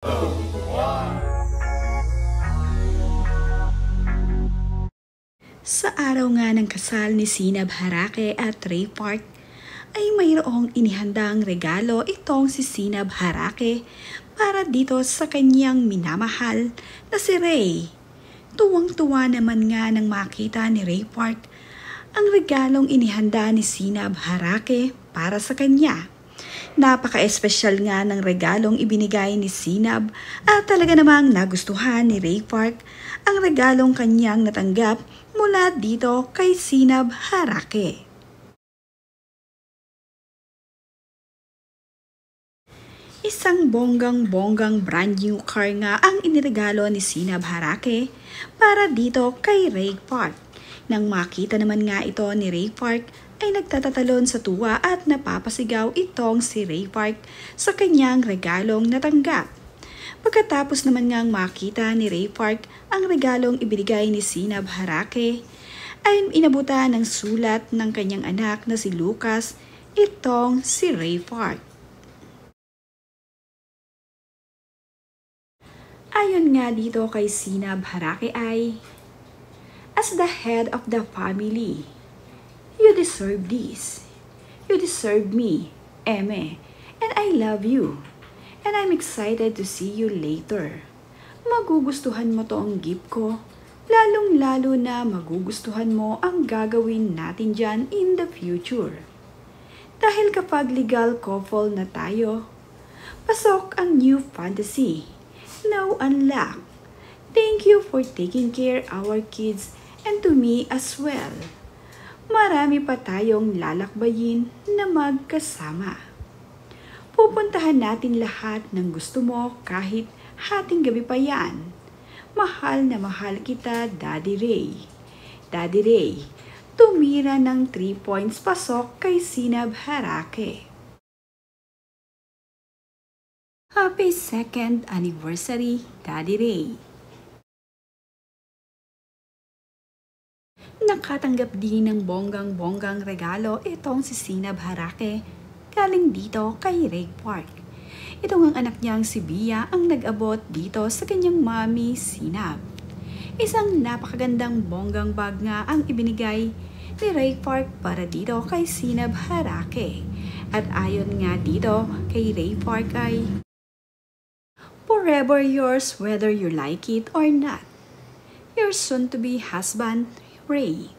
Sa araw nga ng kasal ni Sinab Harake at Ray Park, ay mayroong inihandang regalo itong si Sinab Harake para dito sa kanyang minamahal na si Ray. Tuwang-tuwa naman nga nang makita ni Ray Park ang regalong inihanda ni Sinab Harake para sa kanya. Napaka-espesyal nga ng regalong ibinigay ni Sinab at talaga namang nagustuhan ni Ray Park ang regalong kanyang natanggap mula dito kay Sinab Harake. Isang bonggang-bonggang brand new car nga ang iniregalo ni Sinab Harake para dito kay Ray Park. Nang makita naman nga ito ni Ray Park ay nagtatatalon sa tuwa at napapasigaw itong si Ray Park sa kanyang regalong natanggap. Pagkatapos naman ngang makita ni Ray Park ang regalong ibinigay ni Sinab Harake, ay inabutan ng sulat ng kanyang anak na si Lucas itong si Ray Park. Ayon nga dito kay Sinab Harake ay, "As the head of the family, you deserve this. You deserve me, Eme, and I love you. And I'm excited to see you later. Magugustuhan mo to ang gift ko, lalong-lalo na magugustuhan mo ang gagawin natin dyan in the future. Dahil kapag legal couple na tayo, pasok ang new fantasy. Now unlock. Thank you for taking care our kids and to me as well. Marami pa tayong lalakbayin na magkasama. Pupuntahan natin lahat ng gusto mo kahit hating gabi pa yan. Mahal na mahal kita, Daddy Ray." Daddy Ray, tumira ng 3 points pasok kay Sinab Harake. Happy 2nd anniversary, Daddy Ray. Nakatanggap din ng bonggang-bonggang regalo itong si Sinab Harake galing dito kay Ray Park. Ito ang anak niyang si Bia ang nag-abot dito sa kanyang mami Sinab. Isang napakagandang bonggang bag nga ang ibinigay ni Ray Park para dito kay Sinab Harake. At ayon nga dito kay Ray Park ay, "Forever yours whether you like it or not. Your soon-to-be husband, Ray."